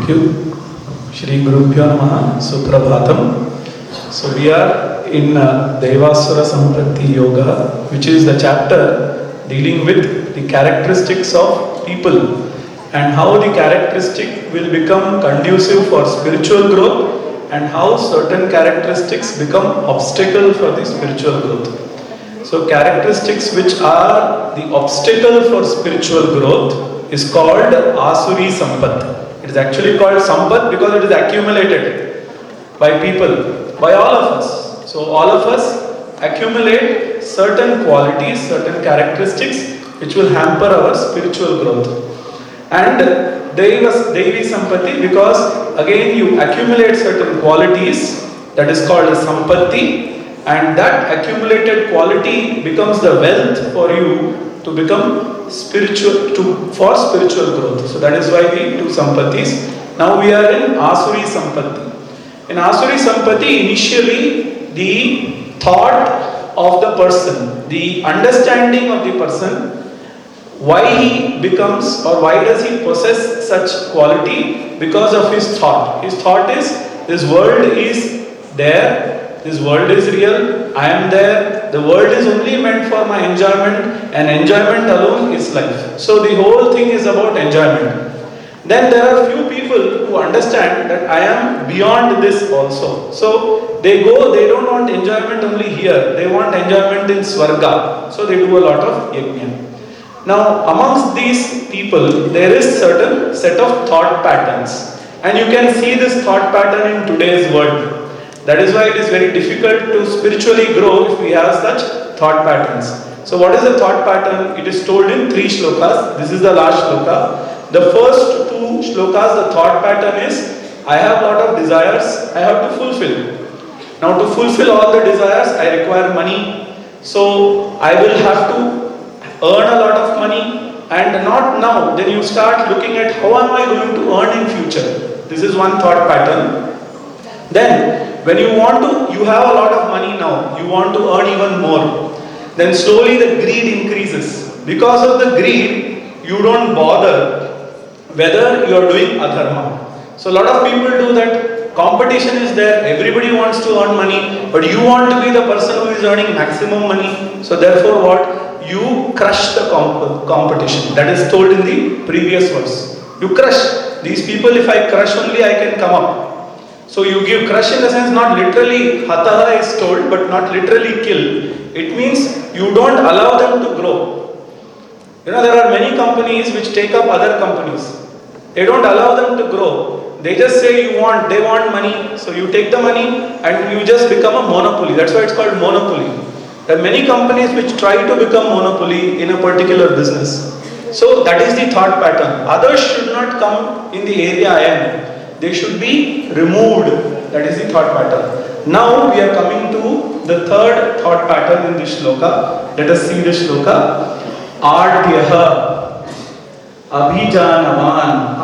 you. Shri Gurubhyo Namaha, Suprabhatam. So we are in Devasura Sampratti Yoga, which is the chapter dealing with the characteristics of people and how the characteristic will become conducive for spiritual growth and how certain characteristics become obstacle for the spiritual growth. So characteristics which are the obstacle for spiritual growth is called Asuri Sampat. It is actually called Sampat because it is accumulated by people, by all of us. So all of us accumulate certain qualities, certain characteristics which will hamper our spiritual growth. And Devi Sampatti because again you accumulate certain qualities, that is called Sampatti, and that accumulated quality becomes the wealth for you to become spiritual, for spiritual growth. So that is why we do Sampattis. Now we are in Asuri Sampatti. In Asuri Sampatti, initially the thought of the person, the understanding of the person, why he becomes or why does he possess such quality? Because of his thought. His thought is, this world is there, this world is real, I am there, the world is only meant for my enjoyment and enjoyment alone is life. So the whole thing is about enjoyment. Then there are few people who understand that I am beyond this also. So they don't want enjoyment only here, they want enjoyment in Swarga. So they do a lot of yajna. Now amongst these people there is certain set of thought patterns, and you can see this thought pattern in today's world. That is why it is very difficult to spiritually grow if we have such thought patterns. So what is the thought pattern? It is told in 3 shlokas. This is the last shloka. The first 2 shlokas, the thought pattern is, I have a lot of desires, I have to fulfill. Now to fulfill all the desires I require money. So I will have to earn a lot of money, and not now. Then you start looking at how am I going to earn in future. This is one thought pattern. Then when you have a lot of money now, you want to earn even more. Then slowly the greed increases. Because of the greed, you don't bother whether you are doing adharma. So a lot of people do that. Competition is there, everybody wants to earn money, but you want to be the person who is earning maximum money. So therefore what? You crush the competition. That is told in the previous verse. You crush. These people, if I crush only, I can come up. So you give crush in the sense not literally, hataha is told, but not literally kill. It means you don't allow them to grow. You know, there are many companies which take up other companies. They don't allow them to grow. They just say they want money. So you take the money and you just become a monopoly. That's why it's called monopoly. There are many companies which try to become monopoly in a particular business. So that is the thought pattern. Others should not come in the area I am. They should be removed. That is the thought pattern. Now we are coming to the third thought pattern in this shloka. Let us see this shloka. Ardhyaha abhijanavan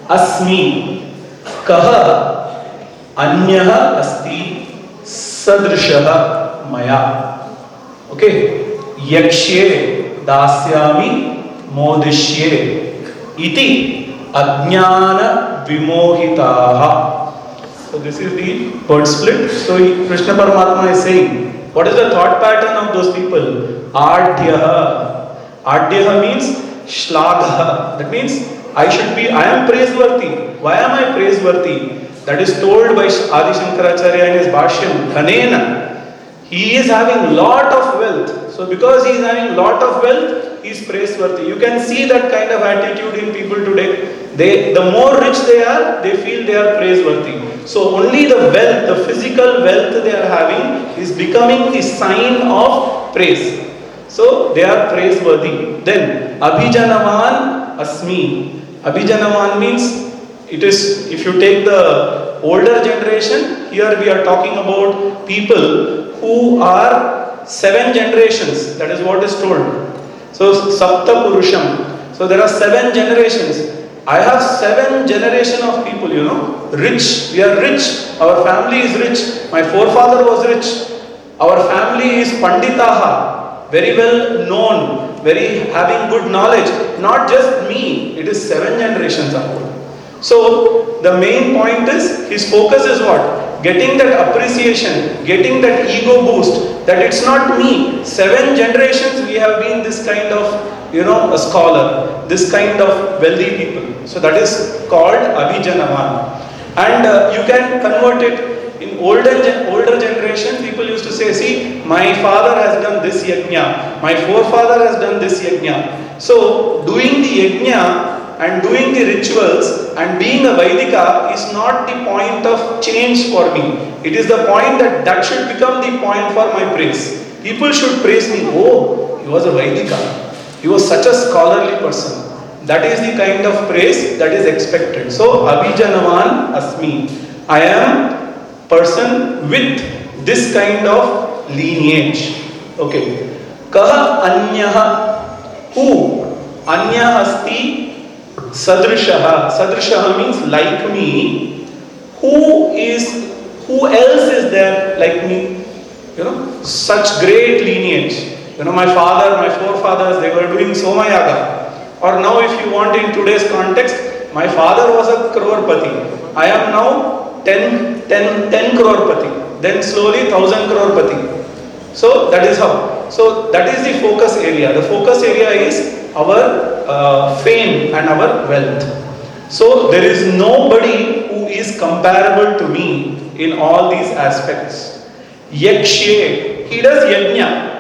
asmi kaha anyaha asti sadrishaha maya. Okay. Yakshye dasyami modishye iti ajnana vimohitaha. So this is the word split. So Krishna Paramatma is saying, what is the thought pattern of those people? Ardhyaha. Ardhyaha means shlagha. That means I am praiseworthy. Why am I praiseworthy? That is told by Adi Shankaracharya in his Bhashyam, Dhanena. He is having lot of wealth. So because he is having lot of wealth, he is praiseworthy. You can see that kind of attitude in people today. The more rich they are, they feel they are praiseworthy. So only the wealth, the physical wealth they are having is becoming the sign of praise. So they are praiseworthy. Then Abhijanavan Asmi. Abhijanavan means, it is, if you take the older generation, here we are talking about people who are 7 generations. That is what is told. So Sapta Purusham. So there are 7 generations. I have 7 generation of people, rich. We are rich. Our family is rich. My forefather was rich. Our family is Panditaha, very well known. very having good knowledge. Not just me, it is 7 generations upward. So the main point is his focus is what? Getting that appreciation, getting that ego boost, that it's not me. 7 generations we have been this kind of, a scholar, this kind of wealthy people. So that is called Abhijanavan. And you can convert it. In older generation, people used to say, see, my father has done this yajna, my forefather has done this yajna. So, doing the yajna and doing the rituals and being a Vaidika is not the point of change for me. It is the point that should become the point for my praise. People should praise me, oh, he was a Vaidika, he was such a scholarly person. That is the kind of praise that is expected. So, Abhijanavan Asmi. I am person with this kind of lineage. Okay. Kaha anyaha. Who? Anya asti sadrishaha. Sadrishaha means like me. Who else is there like me? Such great lineage. My father, my forefathers, they were doing Somayaga. Or now if you want in today's context, my father was a crorepati. I am now 10 crorepati. Then slowly 1000 crorepati. So that is how. So that is the focus area. The focus area is our fame and our wealth. So there is nobody who is comparable to me in all these aspects. Yakshe. He does yajna.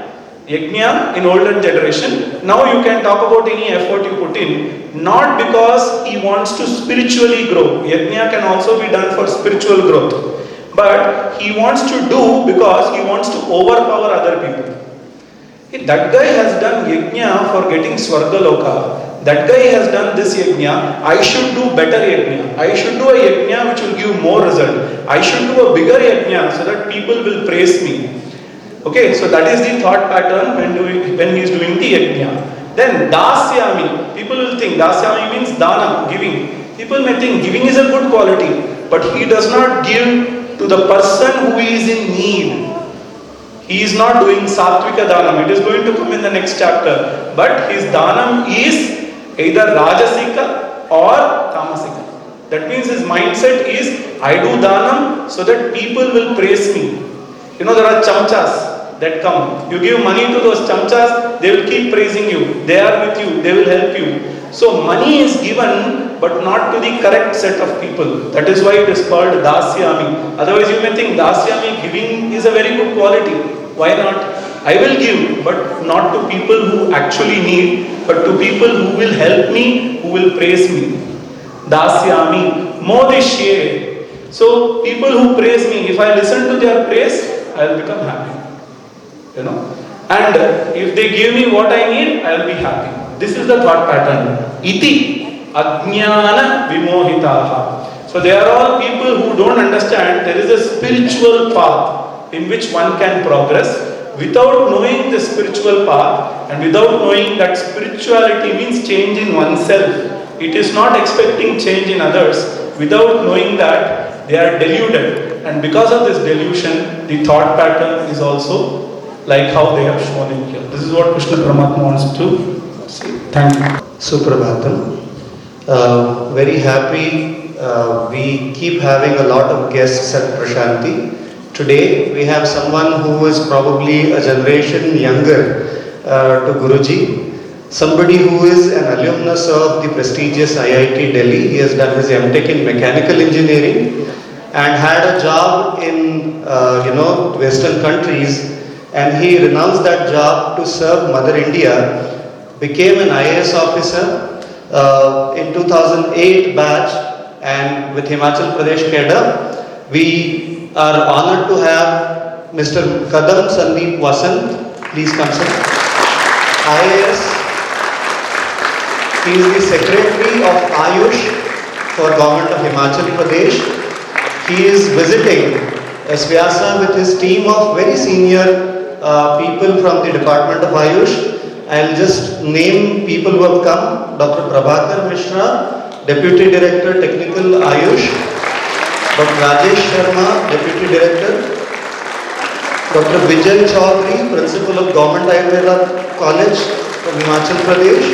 Yajna in older generation. Now you can talk about any effort you put in, not because he wants to spiritually grow. Yajna can also be done for spiritual growth. But he wants to do because he wants to overpower other people. That guy has done yajna for getting Swargaloka. That guy has done this yajna. I should do better yajna. I should do a yajna which will give more result. I should do a bigger yajna so that people will praise me. Okay, so that is the thought pattern when he is doing the yajna. Then dasyami. People will think dasyami means dana, giving. People may think giving is a good quality, but he does not give to the person who is in need. He is not doing sattvika danam. It is going to come in the next chapter. But his danam is either rajasika or tamasika. That means his mindset is, I do danam so that people will praise me. There are chamchas that come. You give money to those chamchas, they will keep praising you. They are with you, they will help you. So money is given, but not to the correct set of people. That is why it is called dasyami. Otherwise you may think dasyami, giving is a very good quality. Why not? I will give, but not to people who actually need, but to people who will help me, who will praise me. Dasyami, modishye. So people who praise me, if I listen to their praise, I will become happy. And if they give me what I need, I will be happy. This is the thought pattern. Iti ajnana vimohitaha. So they are all people who don't understand there is a spiritual path in which one can progress. Without knowing the spiritual path and without knowing that spirituality means change in oneself, it is not expecting change in others. Without knowing that, they are deluded, and because of this delusion, the thought pattern is also like how they have shown in here. This is what Krishna Paramatma wants to say. Thank you. Suprabhatam. Very happy. We keep having a lot of guests at Prashanti. Today we have someone who is probably a generation younger to Guruji. Somebody who is an alumnus of the prestigious IIT Delhi. He has done his MTech in mechanical engineering and had a job in Western countries, and he renounced that job to serve Mother India, became an IAS officer in 2008 batch, and with Himachal Pradesh cadre. We are honored to have Mr. Kadam Sandeep Vasant. Please come, sir. IAS. He is the Secretary of Ayush for Government of Himachal Pradesh. He is visiting Vyasa with his team of very senior people from the Department of Ayush. I will just name people who have come. Dr. Prabhakar Mishra, Deputy Director Technical Ayush. Dr. Rajesh Sharma, Deputy Director. Dr. Vijay Chaudhary, Principal of Government Ayurveda College from Himachal Pradesh,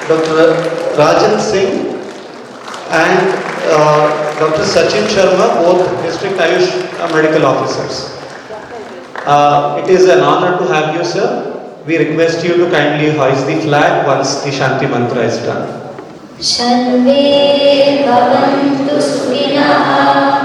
Dr. Rajan Singh and Dr. Sachin Sharma, both District Ayush Medical Officers. It is an honor to have you, sir. We request you to kindly hoist the flag once the Shanti Mantra is done. Shalve bhavantu sukhinah